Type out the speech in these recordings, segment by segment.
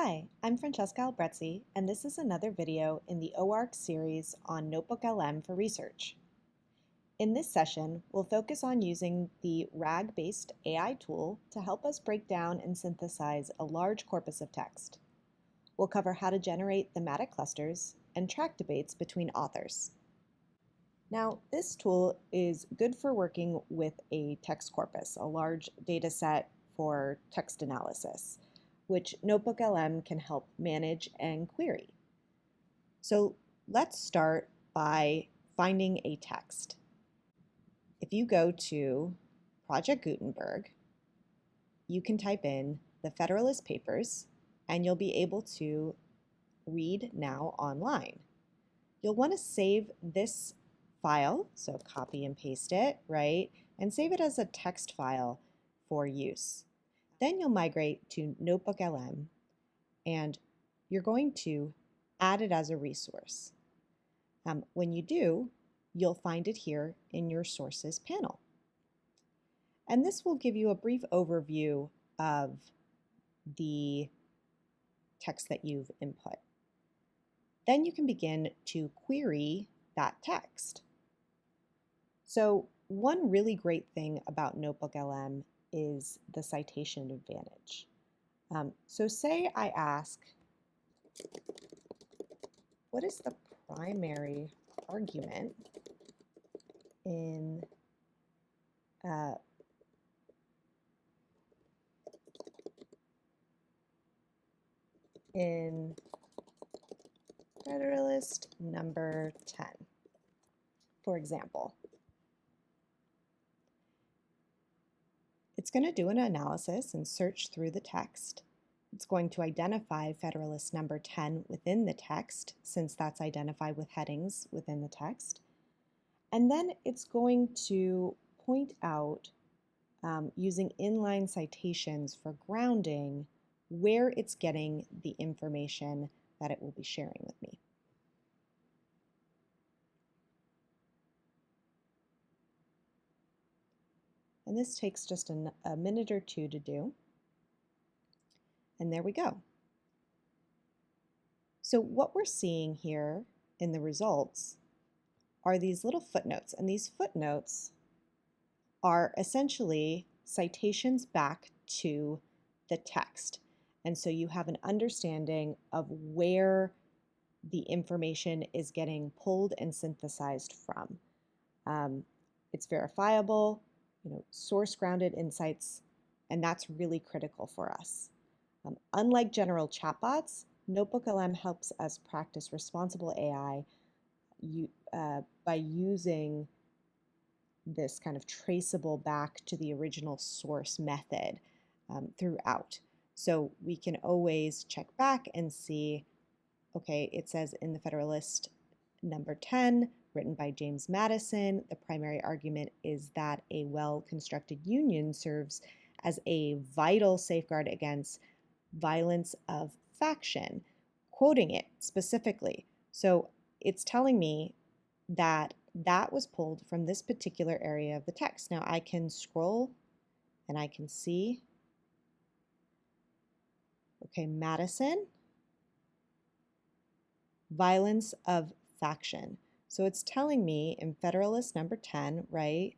Hi, I'm Francesca Albrezzi, and this is another video in the OARC series on NotebookLM for research. In this session, we'll focus on using the RAG-based AI tool to help us break down and synthesize a large corpus of text. We'll cover how to generate thematic clusters and track debates between authors. Now, this tool is good for working with a text corpus, a large data set for text analysis, which NotebookLM can help manage and query. So let's start by finding a text. If you go to Project Gutenberg, you can type in the Federalist Papers, and you'll be able to read now online. You'll want to save this file, so copy and paste it, right? And save it as a text file for use. Then you'll migrate to NotebookLM, and you're going to add it as a resource. When you do, you'll find it here in your Sources panel. And this will give you a brief overview of the text that you've input. Then you can begin to query that text. So one really great thing about NotebookLM is the citation advantage. So say I ask, what is the primary argument in Federalist number 10, for example? It's going to do an analysis and search through the text. It's going to identify Federalist number 10 within the text, since that's identified with headings within the text. And then it's going to point out, using inline citations for grounding, where it's getting the information that it will be sharing with me. And this takes just a minute or two to do. And there we go. So what we're seeing here in the results are these little footnotes. And these footnotes are essentially citations back to the text. And so you have an understanding of where the information is getting pulled and synthesized from. It's verifiable, source-grounded insights, and that's really critical for us. Unlike general chatbots, NotebookLM helps us practice responsible AI by using this kind of traceable back to the original source method throughout. So we can always check back and see, okay, it says in the Federalist number 10, written by James Madison, the primary argument is that a well-constructed union serves as a vital safeguard against violence of faction, quoting it specifically. So it's telling me that that was pulled from this particular area of the text. Now I can scroll and I can see, okay, Madison, violence of faction. So it's telling me in Federalist number 10, right,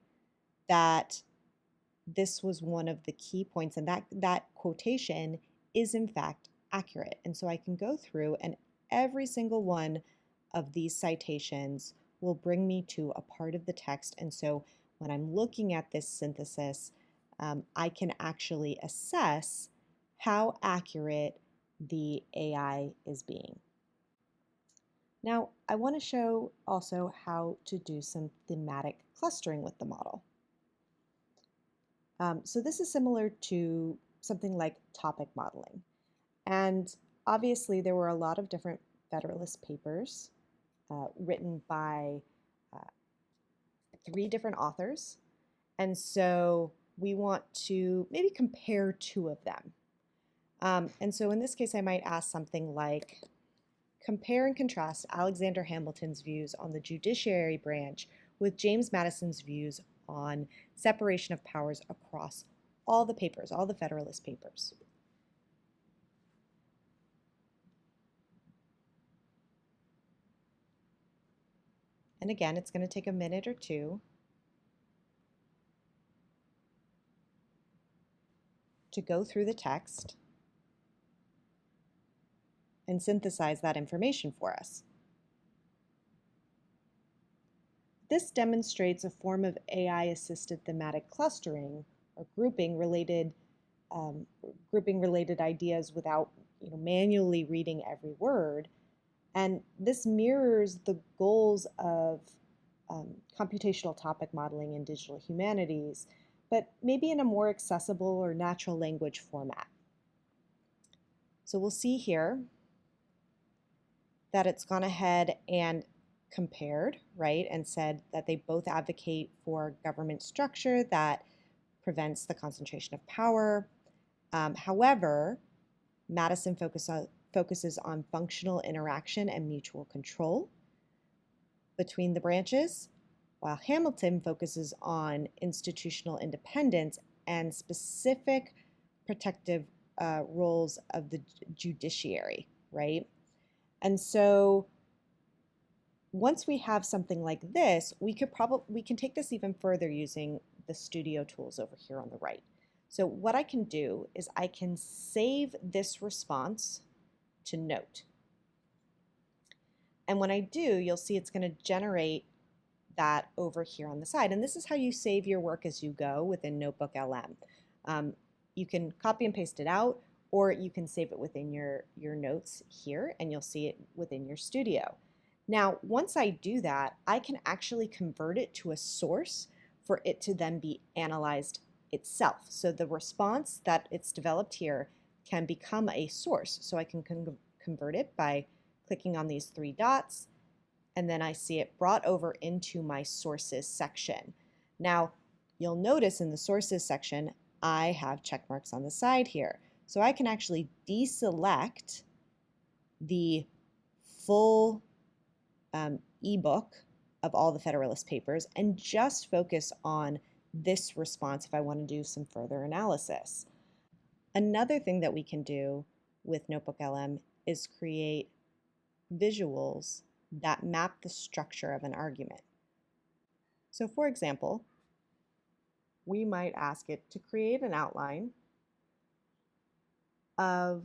that this was one of the key points, and that quotation is in fact accurate. And so I can go through, and every single one of these citations will bring me to a part of the text. And so when I'm looking at this synthesis, I can actually assess how accurate the AI is being. Now, I want to show also how to do some thematic clustering with the model. So this is similar to something like topic modeling. And obviously there were a lot of different Federalist papers written by 3 different authors. And so we want to maybe compare 2 of them. And so in this case, I might ask something like, compare and contrast Alexander Hamilton's views on the judiciary branch with James Madison's views on separation of powers across all the papers, all the Federalist papers. And again, it's going to take a minute or two to go through the text and synthesize that information for us. This demonstrates a form of AI-assisted thematic clustering or grouping related ideas without manually reading every word. And this mirrors the goals of computational topic modeling in digital humanities, but maybe in a more accessible or natural language format. So we'll see here that it's gone ahead and compared, right, and said that they both advocate for government structure that prevents the concentration of power. However, Madison focuses on functional interaction and mutual control between the branches, while Hamilton focuses on institutional independence and specific protective roles of the judiciary, right? And so once we have something like this, we can take this even further using the studio tools over here on the right. So what I can do is I can save this response to Note. And when I do, you'll see it's going to generate that over here on the side. And this is how you save your work as you go within NotebookLM. You can copy and paste it out, or you can save it within your notes here, and you'll see it within your studio. Now, once I do that, I can actually convert it to a source for it to then be analyzed itself. So the response that it's developed here can become a source. So I can convert it by clicking on these three dots, and then I see it brought over into my sources section. Now, you'll notice in the sources section, I have check marks on the side here. So I can actually deselect the full ebook of all the Federalist Papers and just focus on this response if I want to do some further analysis. Another thing that we can do with NotebookLM is create visuals that map the structure of an argument. So for example, we might ask it to create an outline of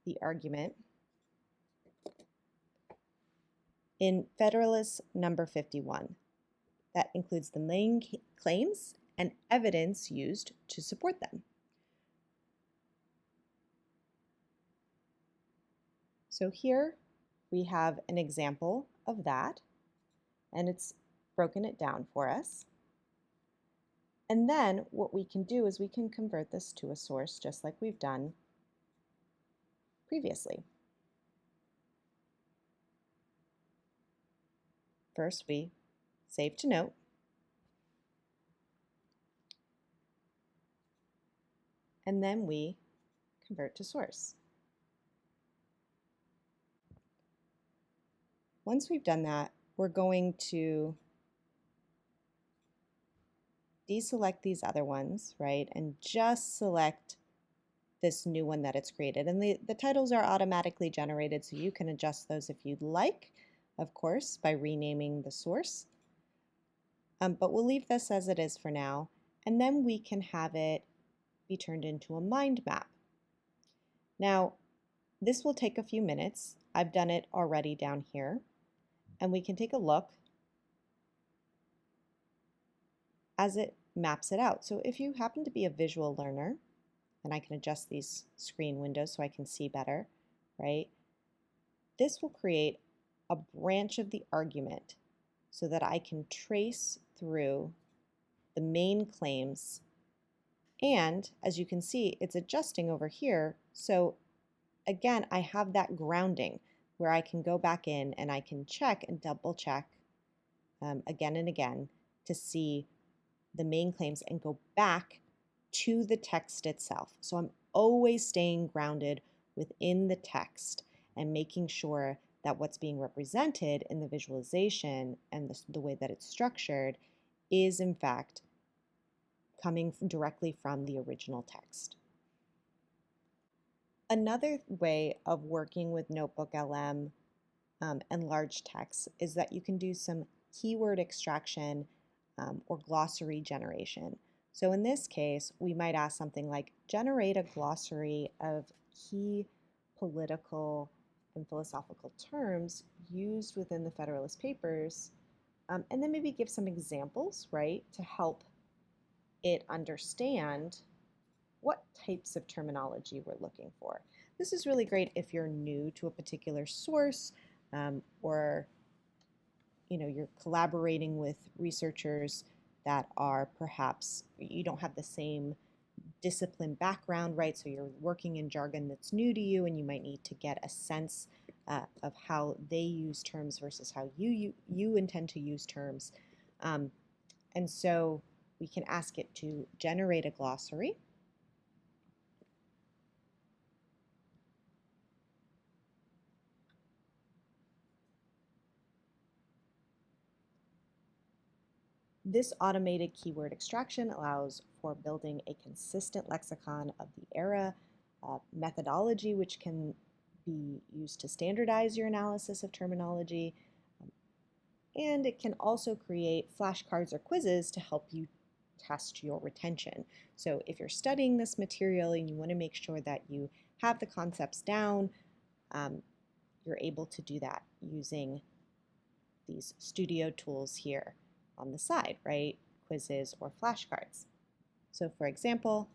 the argument in Federalist number 51. That includes the main claims and evidence used to support them. So here we have an example of that, and it's broken it down for us. And then what we can do is we can convert this to a source just like we've done previously. First, we save to note. And then we convert to source. Once we've done that, we're going to deselect these other ones, right, and just select this new one that it's created. And the titles are automatically generated, so you can adjust those if you'd like, of course, by renaming the source. But we'll leave this as it is for now, and then we can have it be turned into a mind map. Now, this will take a few minutes. I've done it already down here, and we can take a look as it maps it out. So if you happen to be a visual learner, and I can adjust these screen windows so I can see better, right? This will create a branch of the argument so that I can trace through the main claims. And as you can see, it's adjusting over here. So again, I have that grounding where I can go back in and I can check and double check again and again to see the main claims and go back to the text itself. So I'm always staying grounded within the text and making sure that what's being represented in the visualization and the way that it's structured is in fact coming directly from the original text. Another way of working with NotebookLM and large text is that you can do some keyword extraction or glossary generation. So in this case, we might ask something like, generate a glossary of key political and philosophical terms used within the Federalist Papers, and then maybe give some examples, right, to help it understand what types of terminology we're looking for. This is really great if you're new to a particular source, or you're collaborating with researchers that are perhaps, you don't have the same discipline background, right? So you're working in jargon that's new to you, and you might need to get a sense of how they use terms versus how you intend to use terms. And so we can ask it to generate a glossary. This automated keyword extraction allows for building a consistent lexicon of the era, methodology which can be used to standardize your analysis of terminology, and it can also create flashcards or quizzes to help you test your retention. So if you're studying this material and you want to make sure that you have the concepts down, you're able to do that using these studio tools here on the side, right? Quizzes or flashcards. So for example,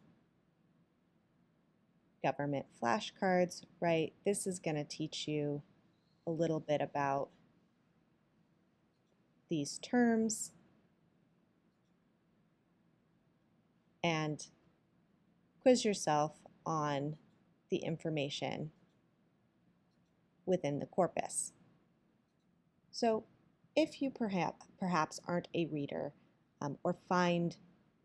government flashcards, right? This is going to teach you a little bit about these terms and quiz yourself on the information within the corpus. So if you perhaps aren't a reader or find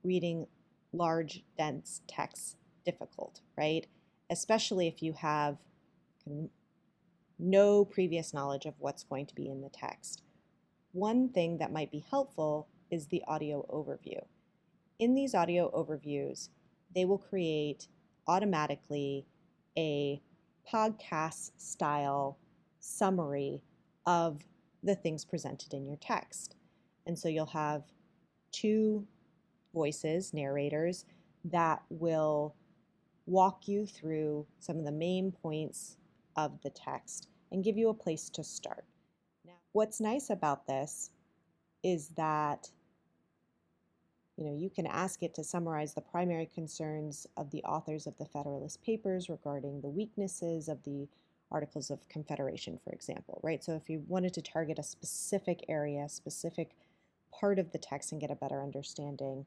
reading large, dense texts difficult, right? Especially if you have no previous knowledge of what's going to be in the text. One thing that might be helpful is the audio overview. In these audio overviews, they will create automatically a podcast style summary of the things presented in your text. And so you'll have two voices, narrators, that will walk you through some of the main points of the text and give you a place to start. Now, what's nice about this is that you can ask it to summarize the primary concerns of the authors of the Federalist Papers regarding the weaknesses of the Articles of Confederation, for example, right? So if you wanted to target a specific area, specific part of the text and get a better understanding,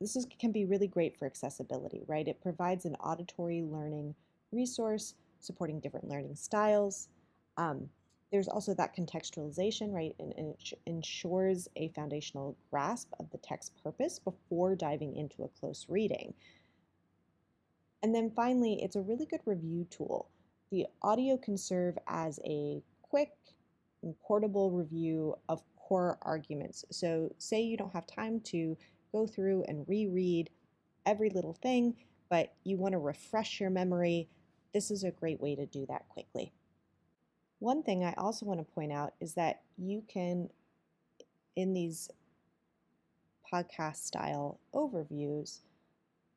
this can be really great for accessibility, right? It provides an auditory learning resource supporting different learning styles. There's also that contextualization, right? And it ensures a foundational grasp of the text purpose before diving into a close reading. And then finally, it's a really good review tool. The audio can serve as a quick and portable review of core arguments. So say you don't have time to go through and reread every little thing, but you want to refresh your memory. This is a great way to do that quickly. One thing I also want to point out is that you can, in these podcast style overviews,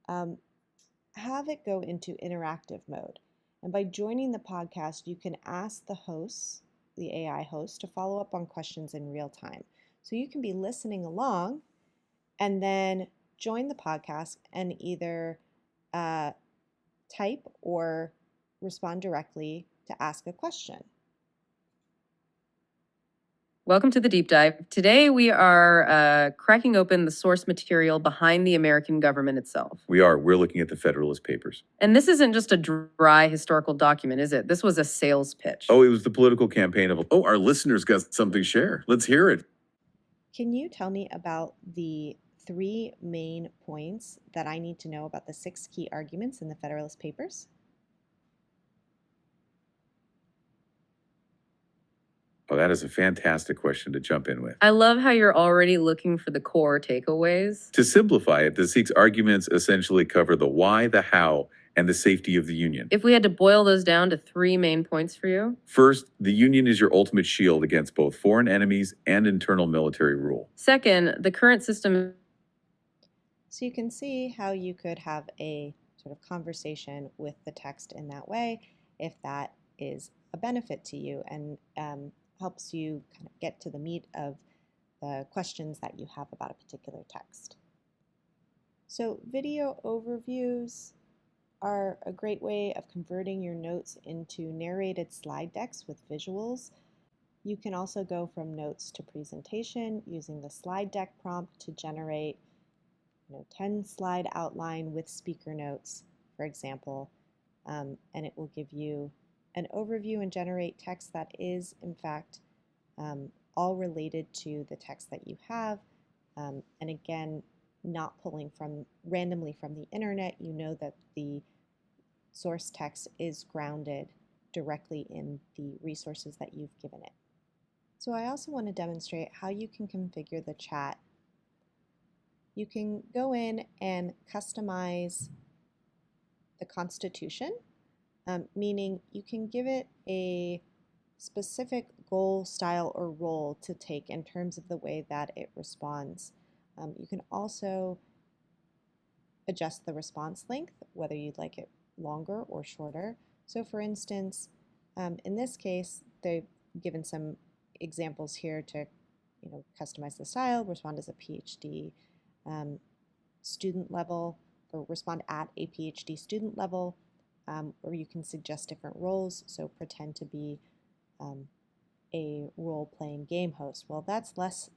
have it go into interactive mode. And by joining the podcast, you can ask the hosts, the AI host, to follow up on questions in real time. So you can be listening along and then join the podcast and either type or respond directly to ask a question. Welcome to the deep dive. Today we are cracking open the source material behind the American government itself. We're looking at the Federalist Papers. And this isn't just a dry historical document, is it? This was a sales pitch. Oh, it was the political campaign of, our listeners got something to share. Let's hear it. Can you tell me about the 3 main points that I need to know about the 6 key arguments in the Federalist Papers? Oh, that is a fantastic question to jump in with. I love how you're already looking for the core takeaways. To simplify it, the 6 arguments essentially cover the why, the how, and the safety of the Union. If we had to boil those down to 3 main points for you. First, the Union is your ultimate shield against both foreign enemies and internal military rule. Second, the current system. So you can see how you could have a sort of conversation with the text in that way if that is a benefit to you and helps you kind of get to the meat of the questions that you have about a particular text. So video overviews are a great way of converting your notes into narrated slide decks with visuals. You can also go from notes to presentation using the slide deck prompt to generate 10 slide outline with speaker notes, for example, and it will give you an overview and generate text that is, in fact, all related to the text that you have. And again, not pulling randomly from the internet. You know that the source text is grounded directly in the resources that you've given it. So I also want to demonstrate how you can configure the chat. You can go in and customize the Constitution, meaning you can give it a specific goal, style, or role to take in terms of the way that it responds. You can also adjust the response length, whether you'd like it longer or shorter. So for instance, in this case, they've given some examples here to customize the style, respond as a PhD student level, or respond at a PhD student level, or you can suggest different roles, so pretend to be a role-playing game host. Well, that's less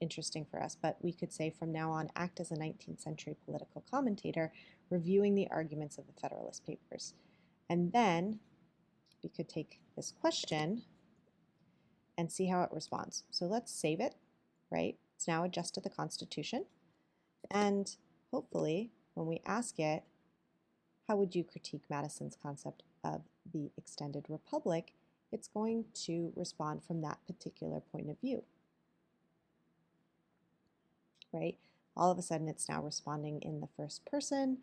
interesting for us, but we could say from now on, act as a 19th century political commentator, reviewing the arguments of the Federalist Papers. And then we could take this question and see how it responds. So let's save it, right? It's now adjusted the Constitution. And hopefully, when we ask it, how would you critique Madison's concept of the extended republic, it's going to respond from that particular point of view, right? All of a sudden, it's now responding in the first person.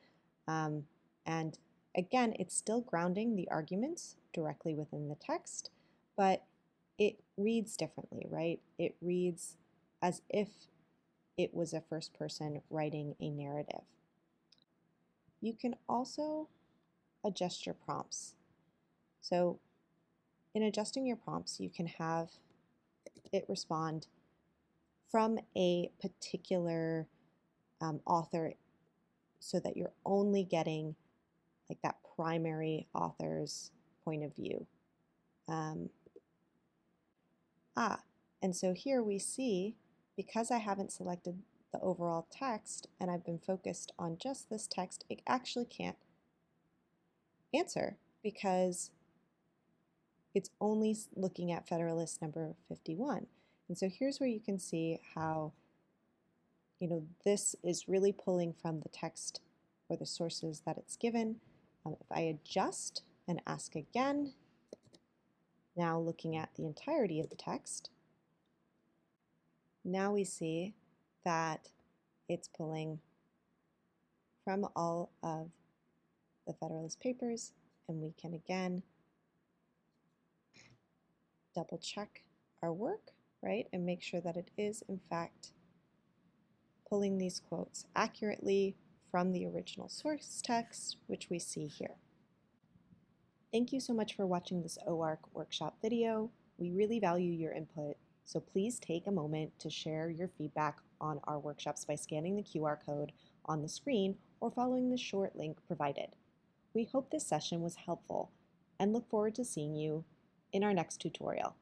And again, it's still grounding the arguments directly within the text, but it reads differently, right? It reads as if it was a first person writing a narrative. You can also adjust your prompts. So in adjusting your prompts, you can have it respond from a particular author so that you're only getting like that primary author's point of view. And so here we see, because I haven't selected the overall text and I've been focused on just this text, it actually can't answer because it's only looking at Federalist number 51. And so here's where you can see how this is really pulling from the text or the sources that it's given. If I adjust and ask again, now looking at the entirety of the text, now we see that it's pulling from all of the Federalist Papers, and we can again double check our work, right, and make sure that it is in fact pulling these quotes accurately from the original source text, which we see here. Thank you so much for watching this OARC workshop video. We really value your input, so please take a moment to share your feedback on our workshops by scanning the QR code on the screen or following the short link provided. We hope this session was helpful and look forward to seeing you in our next tutorial.